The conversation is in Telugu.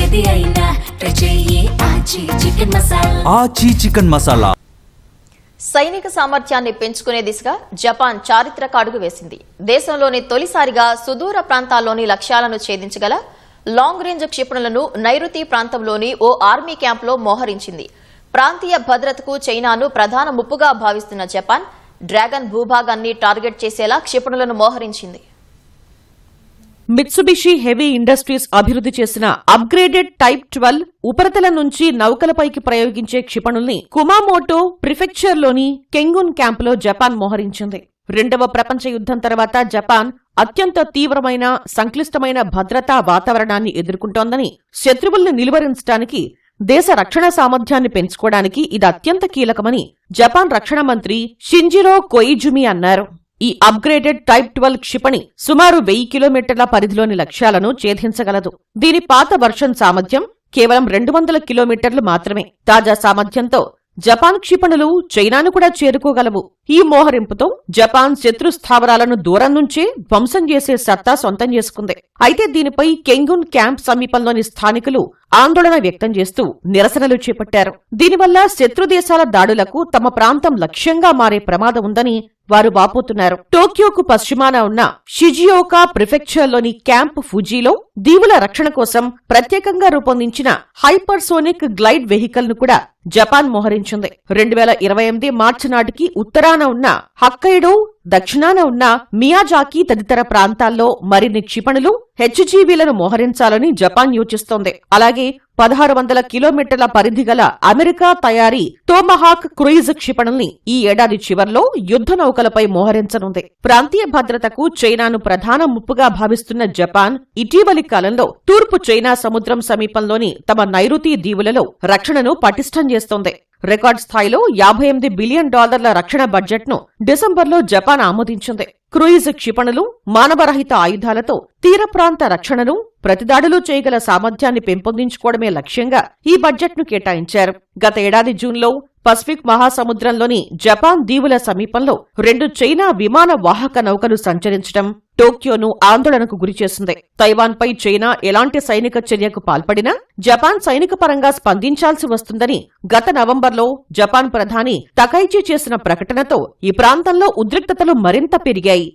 ఏది అయినా ట్రై చెయ్యి ఆచి చికెన్ మసాలా. ఆచి చికెన్ మసాలా. సైనిక సామర్థ్యాన్ని పెంచుకునే దిశగా జపాన్ చారిత్రక అడుగు వేసింది. దేశంలోని తొలిసారిగా సుదూర ప్రాంతాల్లోని లక్ష్యాలను ఛేదించగల లాంగ్ రేంజ్ క్షిపణులను నైరుతి ప్రాంతంలోని ఓ ఆర్మీ క్యాంపులో మోహరించింది. ప్రాంతీయ భద్రతకు చైనాను ప్రధాన ముప్పుగా భావిస్తున్న జపాన్ డ్రాగన్ భూభాగాన్ని టార్గెట్ చేసేలా క్షిపణులను మోహరించింది. మిత్సుబిషి హెవీ ఇండస్ట్రీస్ అభివృద్ధి చేసిన అప్గ్రేడెడ్ టైప్ 12 ఉపరితలం నుంచి నౌకలపైకి ప్రయోగించే క్షిపణుల్ని కుమామోటో ప్రిఫెక్చర్లోని కెంగున్ క్యాంపులో జపాన్ మోహరించింది. రెండవ ప్రపంచ యుద్ధం తర్వాత జపాన్ అత్యంత తీవ్రమైన సంక్లిష్టమైన భద్రతా వాతావరణాన్ని ఎదుర్కొంటోందని, శత్రువుల్ని నిలువరించడానికి, దేశ రక్షణ సామర్థ్యాన్ని పెంచుకోవడానికి ఇది అత్యంత కీలకమని జపాన్ రక్షణ మంత్రి షింజిరో కొయిజుమి అన్నారు. ఈ అప్గ్రేడెడ్ టైప్ 12 క్షిపణి సుమారు 1000 కిలోమీటర్ల పరిధిలోని లక్ష్యాలను ఛేదించగలదు. దీని పాత వర్షన్ సామర్థ్యం కేవలం 200 కిలోమీటర్లు మాత్రమే. తాజా సామర్థ్యంతో జపాన్ క్షిపణులు చైనాను కూడా చేరుకోగలవు. ఈ మోహరింపుతో జపాన్ శత్రు స్థావరాలను దూరం నుంచే ధ్వంసం చేసే సత్తా సొంతం చేసుకుంది. అయితే దీనిపై కెంగున్ క్యాంప్ సమీపంలోని స్థానికులు ఆందోళన వ్యక్తం చేస్తూ నిరసనలు చేపట్టారు. దీనివల్ల శత్రు దేశాల దాడులకు తమ ప్రాంతం లక్ష్యంగా మారే ప్రమాదం ఉందని వారు వాపోతున్నారు. టోక్యోకు పశ్చిమాన ఉన్న షిజియోకా ప్రిఫెక్చర్లోని క్యాంప్ ఫుజీలో దీవుల రక్షణ కోసం ప్రత్యేకంగా రూపొందించిన హైపర్సోనిక్ గ్లైడ్ వెహికల్ ను కూడా జపాన్ మోహరించింది. 2028 మార్చి నాటికి ఉత్తరాన ఉన్న హక్కైడో, దక్షిణాన ఉన్న మియాజాకి తదితర ప్రాంతాల్లో మరిన్ని క్షిపణులు, హెచ్జీవీలను మోహరించాలని జపాన్ యోచిస్తోంది. అలాగే 1600 కిలోమీటర్ల పరిధి గల అమెరికా తయారీ టోమహాక్ క్రూయిజ్ క్షిపణుల్ని ఈ ఏడాది చివర్లో యుద్ధ నౌకలపై మోహరించనుంది. ప్రాంతీయ భద్రతకు చైనాను ప్రధాన ముప్పుగా భావిస్తున్న జపాన్ ఇటీవలి కాలంలో తూర్పు చైనా సముద్రం సమీపంలోని తమ నైరుతి దీవులలో రక్షణను పటిష్టం చేస్తోంది. రికార్డ్ స్థాయిలో $58 బిలియన్ రక్షణ బడ్జెట్ను డిసెంబర్లో జపాన్ ఆమోదించింది. క్రూయిజ్ క్షిపణులు, మానవరహిత ఆయుధాలతో తీర ప్రాంత రక్షణను, ప్రతిదాడులు చేయగల సామర్థ్యాన్ని పెంపొందించుకోవడమే లక్ష్యంగా ఈ బడ్జెట్ను కేటాయించారు. గత ఏడాది జూన్లో పసిఫిక్ మహాసముద్రంలోని జపాన్ దీవుల సమీపంలో 2 చైనా విమాన వాహక నౌకలు సంచరించడం టోక్యోను ఆందోళనకు గురిచేసింది. తైవాన్పై చైనా ఎలాంటి సైనిక చర్యకు పాల్పడినా జపాన్ సైనిక పరంగా స్పందించాల్సి వస్తుందని గత నవంబర్లో జపాన్ ప్రధాని తకైచి చేసిన ప్రకటనతో ఈ ప్రాంతంలో ఉద్రిక్తతలు మరింత పెరిగాయి.